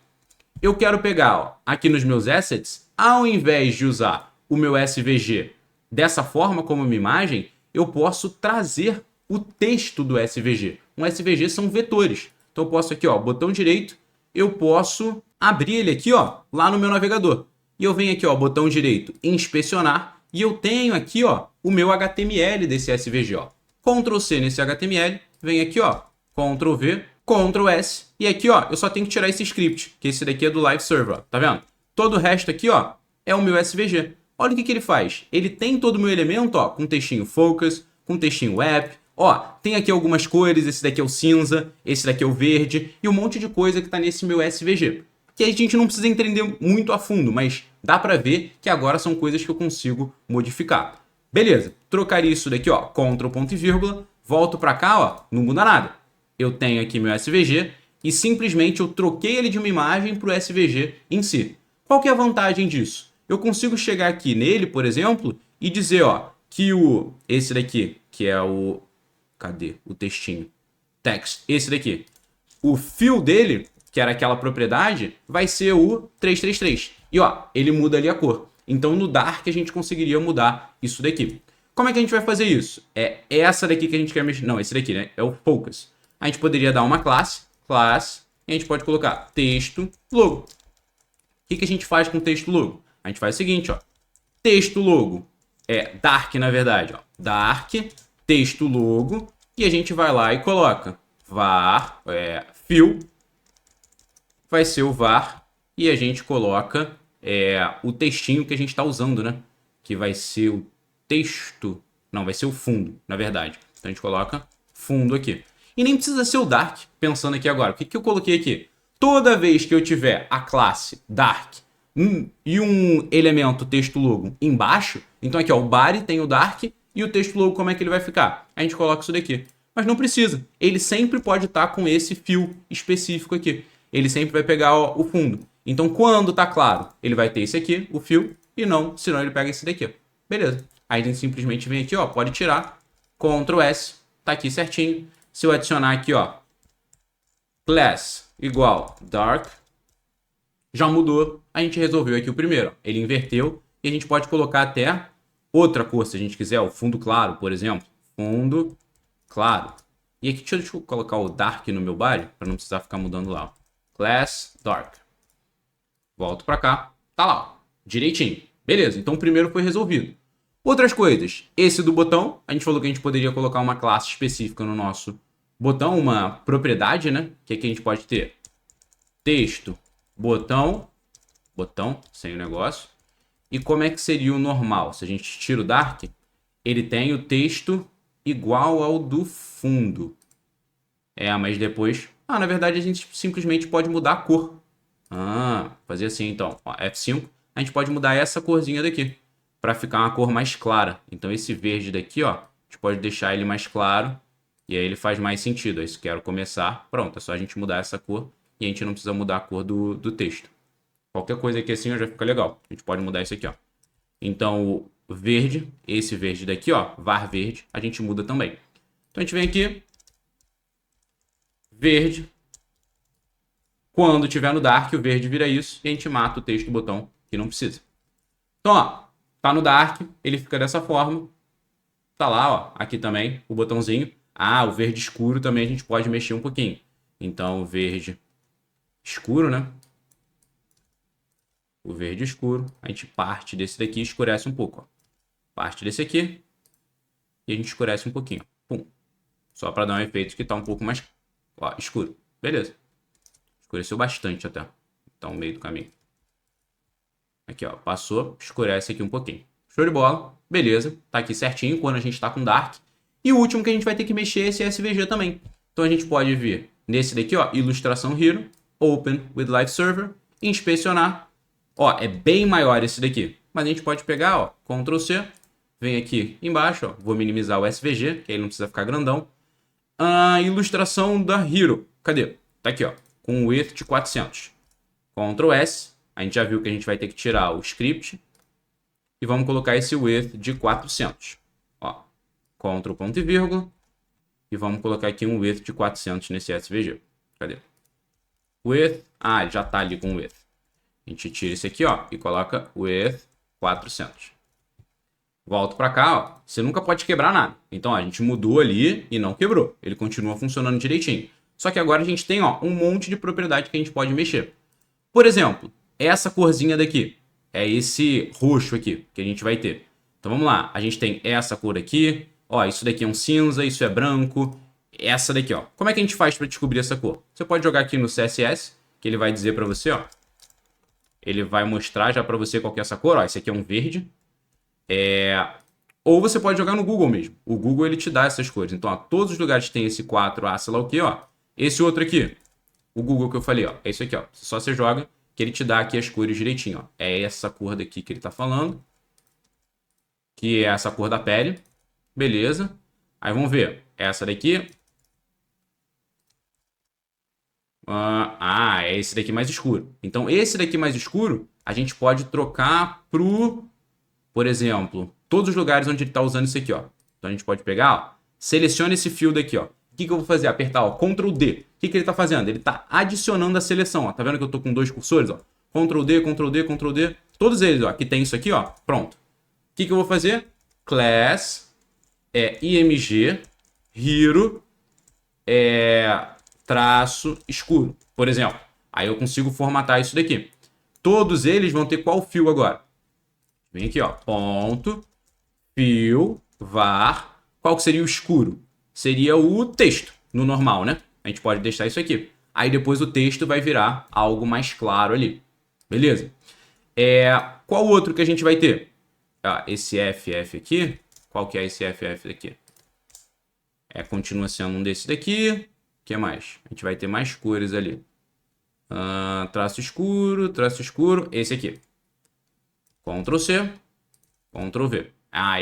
eu quero pegar, ó, aqui nos meus assets, ao invés de usar o meu SVG dessa forma como uma imagem, eu posso trazer o texto do SVG. Um SVG são vetores. Então, eu posso aqui, ó, botão direito, eu posso abrir ele aqui, ó, lá no meu navegador. E eu venho aqui, ó, botão direito, inspecionar, e eu tenho aqui, ó, o meu HTML desse SVG, ó. Ctrl C nesse HTML, vem aqui, ó, Ctrl V, Ctrl S, e aqui, ó, eu só tenho que tirar esse script, que esse daqui é do Live Server, ó, tá vendo? Todo o resto aqui, ó, é o meu SVG. Olha o que ele faz. Ele tem todo o meu elemento, ó, com textinho focus, com textinho app, ó, tem aqui algumas cores, esse daqui é o cinza, esse daqui é o verde, e um monte de coisa que tá nesse meu SVG. Que a gente não precisa entender muito a fundo, mas dá para ver que agora são coisas que eu consigo modificar. Beleza, trocaria isso daqui, ó, Ctrl, ponto e vírgula, volto para cá, ó, não muda nada. Eu tenho aqui meu SVG e simplesmente eu troquei ele de uma imagem para o SVG em si. Qual que é a vantagem disso? Eu consigo chegar aqui nele, por exemplo, e dizer, ó, que esse daqui, que é o... Cadê o textinho? Text, esse daqui. O fill dele que era aquela propriedade, vai ser o 333. E ó, ele muda ali a cor. Então no Dark a gente conseguiria mudar isso daqui. Como é que a gente vai fazer isso? É essa daqui que a gente quer mexer. Não, esse daqui, né? É o Focus. A gente poderia dar uma classe, e a gente pode colocar texto logo. O que a gente faz com texto logo? A gente faz o seguinte, ó. Texto logo é Dark, na verdade, ó. Dark, texto logo, e a gente vai lá e coloca var, fill, vai ser o var, e a gente coloca o textinho que a gente está usando, né? Que vai ser o texto, não, vai ser o fundo, na verdade. Então a gente coloca fundo aqui. E nem precisa ser o Dark, pensando aqui agora. O que eu coloquei aqui? Toda vez que eu tiver a classe Dark e um elemento texto logo embaixo, então aqui ó, o body tem o Dark e o texto logo como é que ele vai ficar? A gente coloca isso daqui. Mas não precisa. Ele sempre pode estar com esse fio específico aqui. Ele sempre vai pegar ó, o fundo. Então quando tá claro, ele vai ter esse aqui, o fio, e não, senão ele pega esse daqui. Ó. Beleza. Aí a gente simplesmente vem aqui, ó, pode tirar, Ctrl S, tá aqui certinho. Se eu adicionar aqui, ó, class igual dark, já mudou. A gente resolveu aqui o primeiro. Ele inverteu e a gente pode colocar até outra cor, se a gente quiser, o fundo claro, por exemplo. Fundo claro. E aqui, deixa eu colocar o dark no meu body, para não precisar ficar mudando lá. Ó. Class dark. Volto para cá. Tá lá, ó, direitinho. Beleza, então o primeiro foi resolvido. Outras coisas. Esse do botão, a gente falou que a gente poderia colocar uma classe específica no nosso botão, uma propriedade, né? Que aqui a gente pode ter texto, botão, sem o negócio. E como é que seria o normal? Se a gente tira o dark, ele tem o texto igual ao do fundo. Mas depois... na verdade a gente simplesmente pode mudar a cor. Fazer assim então. Ó, F5, a gente pode mudar essa corzinha daqui para ficar uma cor mais clara. Então esse verde daqui, ó, a gente pode deixar ele mais claro e aí ele faz mais sentido. Aí se quero começar, pronto, é só a gente mudar essa cor e a gente não precisa mudar a cor do texto. Qualquer coisa aqui assim já fica legal. A gente pode mudar isso aqui, ó. Então o verde, esse verde daqui, ó, var verde, a gente muda também. Então a gente vem aqui, verde. Quando tiver no dark, o verde vira isso e a gente mata o texto do botão que não precisa. Então, ó, tá no dark, ele fica dessa forma. Tá lá, ó, aqui também o botãozinho. O verde escuro também a gente pode mexer um pouquinho. Então, o verde escuro, né? O verde escuro, a gente parte desse daqui e escurece um pouco, ó. Parte desse aqui e a gente escurece um pouquinho. Pum. Só para dar um efeito que tá um pouco mais, ó, escuro. Beleza. Escureceu bastante até. Tá no meio do caminho. Aqui, ó, passou, escurece aqui um pouquinho. Show de bola, beleza, tá aqui certinho quando a gente tá com Dark. E o último que a gente vai ter que mexer é esse SVG também. Então a gente pode vir nesse daqui, ó, ilustração Hero, Open with Live Server, inspecionar. Ó, é bem maior esse daqui, mas a gente pode pegar, ó, Ctrl C, vem aqui embaixo, ó, vou minimizar o SVG, que aí não precisa ficar grandão. A ilustração da Hero, cadê? Tá aqui, ó, com width de 400. Ctrl S. A gente já viu que a gente vai ter que tirar o script. E vamos colocar esse width de 400. Ó, Ctrl ponto e vírgula. E vamos colocar aqui um width de 400 nesse SVG. Cadê? Width. Já tá ali com width. A gente tira esse aqui, ó, e coloca width 400. Volto para cá, ó. Você nunca pode quebrar nada. Então, ó, a gente mudou ali e não quebrou. Ele continua funcionando direitinho. Só que agora a gente tem, ó, um monte de propriedade que a gente pode mexer. Por exemplo, essa corzinha daqui, é esse roxo aqui que a gente vai ter. Então vamos lá, a gente tem essa cor aqui, ó, isso daqui é um cinza, isso é branco, essa daqui, ó. Como é que a gente faz para descobrir essa cor? Você pode jogar aqui no CSS, que ele vai dizer para você, ó. Ele vai mostrar já para você qual que é essa cor, ó, esse aqui é um verde. Ou você pode jogar no Google mesmo. O Google ele te dá essas cores. Então, ó, todos os lugares tem esse 4A, sei lá o que, ó. Esse outro aqui, o Google que eu falei, ó, é isso aqui, ó. Só você joga que ele te dá aqui as cores direitinho, ó. É essa cor daqui que ele tá falando, que é essa cor da pele. Beleza. Aí vamos ver. Essa daqui. É esse daqui mais escuro. Então, esse daqui mais escuro, a gente pode trocar por exemplo, todos os lugares onde ele tá usando isso aqui, ó. Então, a gente pode pegar, ó. Seleciona esse fio daqui, ó. que eu vou fazer? Apertar, ó, Ctrl D. O que ele está fazendo? Ele está adicionando a seleção, ó. Tá vendo que eu estou com 2 cursores, ó? Ctrl D, Ctrl D, Ctrl D. Todos eles, ó. Aqui tem isso aqui, ó. Pronto. O que eu vou fazer? Class, img, hero, traço escuro, por exemplo. Aí eu consigo formatar isso daqui. Todos eles vão ter qual fio agora? Vem aqui, ó. Ponto, fio, var. Qual que seria o escuro? Seria o texto, no normal, né? A gente pode deixar isso aqui. Aí depois o texto vai virar algo mais claro ali. Beleza? Qual outro que a gente vai ter? Esse FF aqui. Qual que é esse FF aqui? Continua sendo um desse daqui. O que mais? A gente vai ter mais cores ali. Traço escuro, esse aqui. Ctrl C, Ctrl V.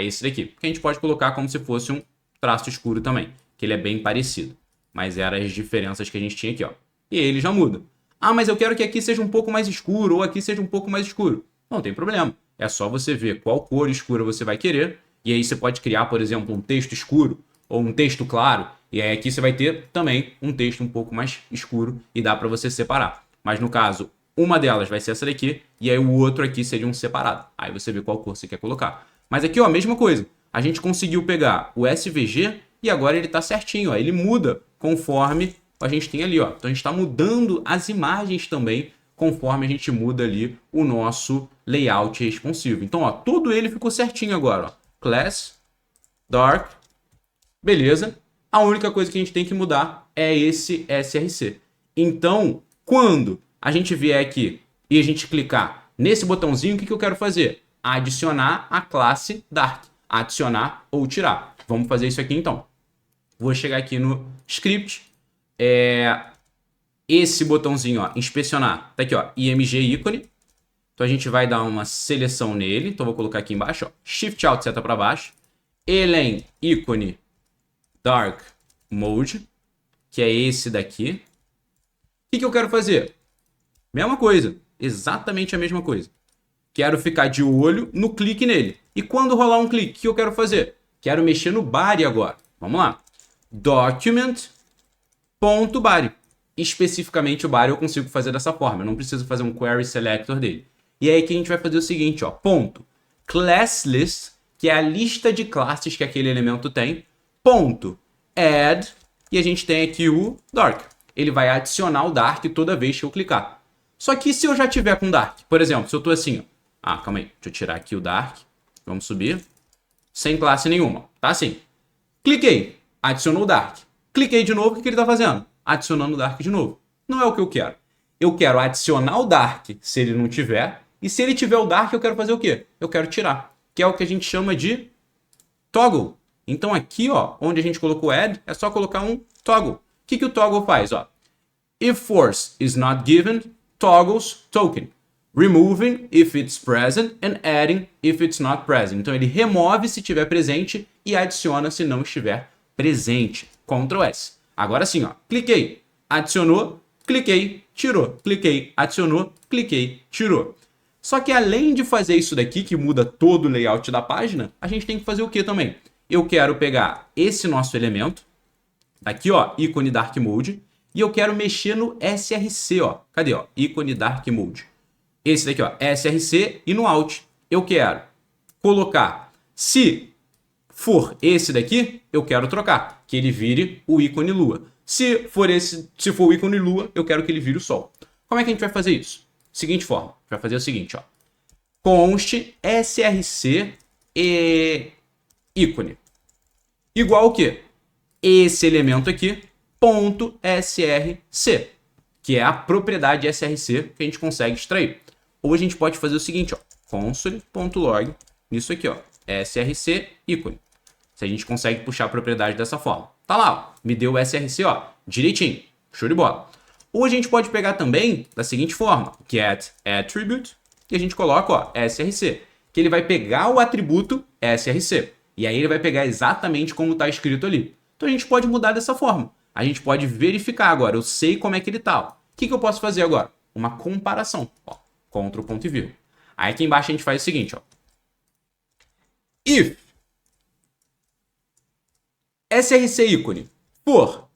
Esse daqui. Que a gente pode colocar como se fosse um traço escuro também, que ele é bem parecido. Mas eram as diferenças que a gente tinha aqui, ó. E ele já muda. Mas eu quero que aqui seja um pouco mais escuro ou aqui seja um pouco mais escuro. Não tem problema. É só você ver qual cor escura você vai querer. E aí você pode criar, por exemplo, um texto escuro ou um texto claro. E aí aqui você vai ter também um texto um pouco mais escuro e dá para você separar. Mas no caso, uma delas vai ser essa daqui e aí o outro aqui seria um separado. Aí você vê qual cor você quer colocar. Mas aqui, ó, a mesma coisa. A gente conseguiu pegar o SVG e agora ele está certinho, ó. Ele muda conforme a gente tem ali, ó. Então a gente está mudando as imagens também conforme a gente muda ali o nosso layout responsivo. Então, ó, todo ele ficou certinho agora, ó. Class, Dark, beleza. A única coisa que a gente tem que mudar é esse SRC. Então, quando a gente vier aqui e a gente clicar nesse botãozinho, o que eu quero fazer? Adicionar a classe Dark. Adicionar ou tirar. Vamos fazer isso aqui então. Vou chegar aqui no script. Esse botãozinho, ó, inspecionar. Tá aqui, ó, img ícone. Então a gente vai dar uma seleção nele. Então vou colocar aqui embaixo, ó, Shift Alt seta para baixo. Elen ícone Dark Mode, que é esse daqui. O que eu quero fazer? Mesma coisa, exatamente a mesma coisa. Quero ficar de olho no clique nele. E quando rolar um clique, o que eu quero fazer? Quero mexer no body agora. Vamos lá. Document.body. Especificamente o body eu consigo fazer dessa forma. Eu não preciso fazer um query selector dele. E aí que a gente vai fazer o seguinte, ó. Ponto. Class list, que é a lista de classes que aquele elemento tem. Ponto. Add. E a gente tem aqui o dark. Ele vai adicionar o dark toda vez que eu clicar. Só que se eu já tiver com dark, por exemplo, se eu tô assim, ó. Calma aí. Deixa eu tirar aqui o dark. Vamos subir. Sem classe nenhuma. Tá assim. Cliquei. Adicionou o dark. Cliquei de novo. O que ele tá fazendo? Adicionando o dark de novo. Não é o que eu quero. Eu quero adicionar o dark se ele não tiver. E se ele tiver o dark, eu quero fazer o quê? Eu quero tirar. Que é o que a gente chama de toggle. Então aqui, ó, onde a gente colocou add, é só colocar um toggle. O que o toggle faz? Ó? If force is not given, toggles token. Removing if it's present and adding if it's not present. Então ele remove se estiver presente e adiciona se não estiver presente. Ctrl S. Agora sim, ó, cliquei, adicionou, cliquei, tirou, cliquei, adicionou, cliquei, tirou. Só que além de fazer isso daqui, que muda todo o layout da página, a gente tem que fazer o que também? Eu quero pegar esse nosso elemento, aqui, ó, ícone Dark Mode, e eu quero mexer no SRC, ó. Cadê, ó? Ícone Dark Mode. Esse daqui, ó, SRC, e no Alt eu quero colocar, se for esse daqui, eu quero trocar, que ele vire o ícone lua. Se for o ícone lua, eu quero que ele vire o sol. Como é que a gente vai fazer isso? Seguinte forma, a gente vai fazer o seguinte, ó. Const src e ícone. Igual o quê? Esse elemento aqui, ponto .src, que é a propriedade src que a gente consegue extrair. Ou a gente pode fazer o seguinte, ó, console.log, nisso aqui, ó, src ícone. Se a gente consegue puxar a propriedade dessa forma. Tá lá, ó, me deu o src, ó, direitinho, show de bola. Ou a gente pode pegar também da seguinte forma, get attribute, e a gente coloca, ó, src, que ele vai pegar o atributo src. E aí ele vai pegar exatamente como está escrito ali. Então a gente pode mudar dessa forma. A gente pode verificar agora, eu sei como é que ele tá. Ó. O que eu posso fazer agora? Uma comparação. Ó, Ctrl ponto e vírgula. Aí aqui embaixo a gente faz o seguinte, ó. If src ícone for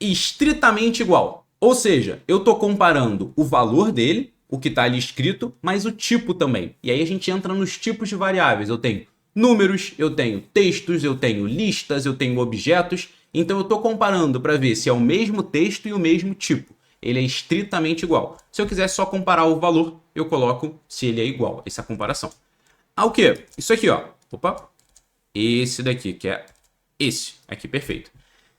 estritamente igual. Ou seja, eu estou comparando o valor dele, o que está ali escrito, mas o tipo também. E aí a gente entra nos tipos de variáveis. Eu tenho números, eu tenho textos, eu tenho listas, eu tenho objetos. Então eu estou comparando para ver se é o mesmo texto e o mesmo tipo. Ele é estritamente igual. Se eu quiser só comparar o valor, eu coloco se ele é igual, essa comparação. Ah, o quê? Isso aqui, ó. Opa. Esse daqui, que é esse aqui, perfeito.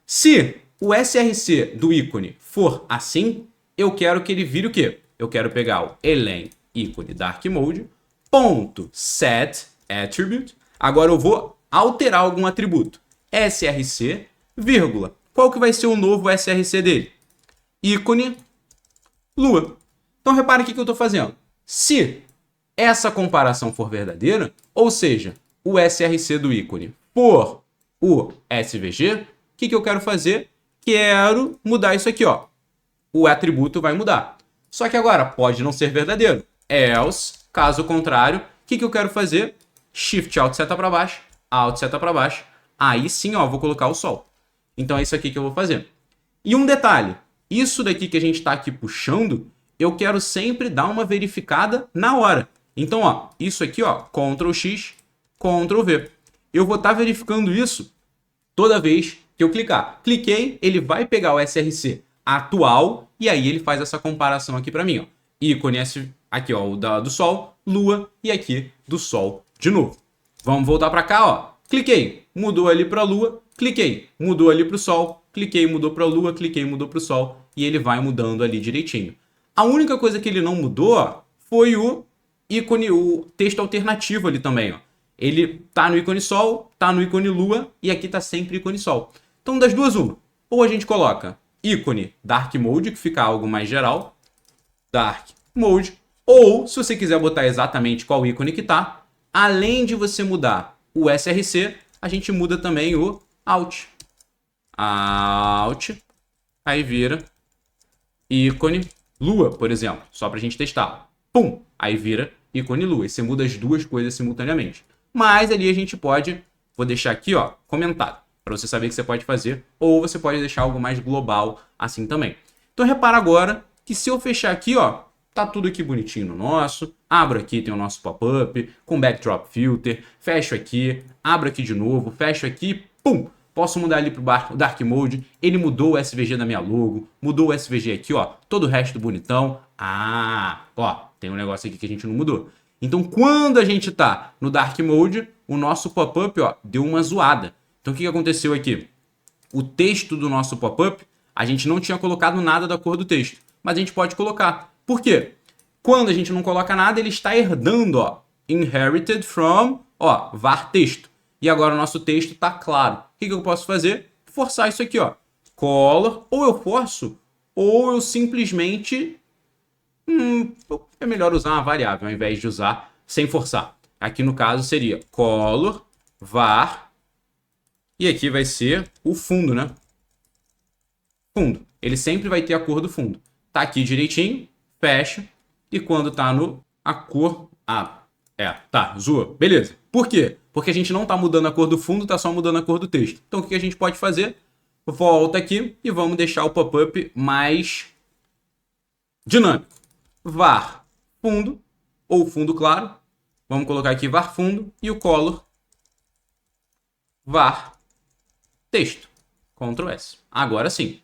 Se o src do ícone for assim, eu quero que ele vire o quê? Eu quero pegar o elen ícone dark mode, ponto set attribute. Agora eu vou alterar algum atributo. src, vírgula. Qual que vai ser o novo src dele? Ícone lua. Então repare o que eu estou fazendo. Se essa comparação for verdadeira, ou seja, o src do ícone for o svg, o que eu quero fazer? Quero mudar isso aqui, ó. O atributo vai mudar. Só que agora pode não ser verdadeiro. Else, caso contrário, o que eu quero fazer? Shift Alt seta para baixo, Alt seta para baixo. Aí sim, ó, vou colocar o sol. Então é isso aqui que eu vou fazer. E um detalhe, isso daqui que a gente está aqui puxando, eu quero sempre dar uma verificada na hora. Então, ó, isso aqui, ó, Ctrl X, Ctrl V. Eu vou estar verificando isso toda vez que eu clicar. Cliquei, ele vai pegar o src atual e aí ele faz essa comparação aqui para mim, ó. Ícone aqui, ó, o do sol, lua e aqui do sol de novo. Vamos voltar para cá, ó. Cliquei, mudou ali para lua, cliquei, mudou ali para o sol, cliquei, mudou para a lua, cliquei, mudou para o sol e ele vai mudando ali direitinho. A única coisa que ele não mudou, ó, foi o ícone, o texto alternativo ali também, ó. Ele tá no ícone sol, tá no ícone lua e aqui tá sempre ícone sol. Então, das duas, uma. Ou a gente coloca ícone dark mode, que fica algo mais geral, dark mode, ou se você quiser botar exatamente qual ícone que tá, além de você mudar o src, a gente muda também o alt. Alt, aí vira ícone lua, por exemplo, só pra gente testar. Pum, aí vira ícone lua, e você muda as duas coisas simultaneamente. Mas ali a gente pode, vou deixar aqui, ó, comentado, para você saber que você pode fazer, ou você pode deixar algo mais global assim também. Então repara agora que se eu fechar aqui, ó, tá tudo aqui bonitinho no nosso, abro aqui, tem o nosso pop-up, com backdrop filter, fecho aqui, abro aqui de novo, fecho aqui, pum! Posso mudar ali pro Dark Mode, ele mudou o SVG da minha logo, mudou o SVG aqui, ó, todo o resto bonitão. Ah, ó, tem um negócio aqui que a gente não mudou. Então, quando a gente tá no Dark Mode, o nosso pop-up, ó, deu uma zoada. Então, o que aconteceu aqui? O texto do nosso pop-up, a gente não tinha colocado nada da cor do texto, mas a gente pode colocar. Por quê? Quando a gente não coloca nada, ele está herdando, ó, inherited from, ó, var texto. E agora o nosso texto está claro. O que eu posso fazer? Forçar isso aqui, ó. Color, ou eu forço, ou eu simplesmente... é melhor usar uma variável ao invés de usar sem forçar. Aqui no caso seria color, var, e aqui vai ser o fundo, né? Fundo. Ele sempre vai ter a cor do fundo. Tá aqui direitinho, fecha, e quando tá a cor... tá, zoa. Beleza. Por quê? Porque a gente não tá mudando a cor do fundo, tá só mudando a cor do texto. Então o que a gente pode fazer? Volta aqui e vamos deixar o pop-up mais dinâmico. Var fundo, ou fundo claro. Vamos colocar aqui var fundo e o color var texto. Ctrl S. Agora sim.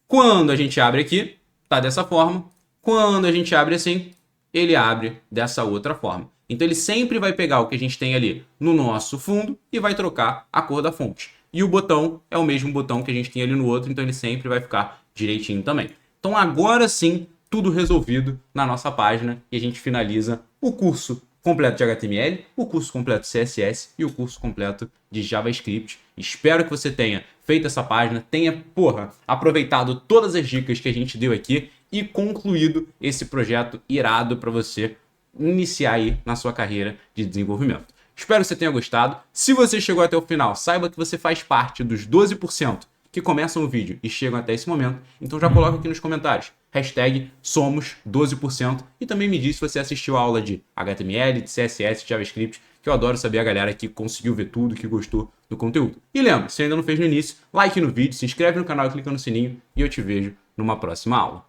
Quando a gente abre aqui, tá dessa forma. Quando a gente abre assim, ele abre dessa outra forma. Então ele sempre vai pegar o que a gente tem ali no nosso fundo e vai trocar a cor da fonte. E o botão é o mesmo botão que a gente tem ali no outro, então ele sempre vai ficar direitinho também. Então agora sim, tudo resolvido na nossa página e a gente finaliza o curso completo de HTML, o curso completo de CSS e o curso completo de JavaScript. Espero que você tenha feito essa página, tenha, aproveitado todas as dicas que a gente deu aqui e concluído esse projeto irado para você iniciar aí na sua carreira de desenvolvimento. Espero que você tenha gostado. Se você chegou até o final, saiba que você faz parte dos 12% que começam o vídeo e chegam até esse momento. Então já coloca aqui nos comentários. Hashtag somos 12% e também me diz se você assistiu a aula de HTML, de CSS, de JavaScript, que eu adoro saber a galera que conseguiu ver tudo, que gostou do conteúdo. E lembra, se ainda não fez no início, like no vídeo, se inscreve no canal e clica no sininho e eu te vejo numa próxima aula.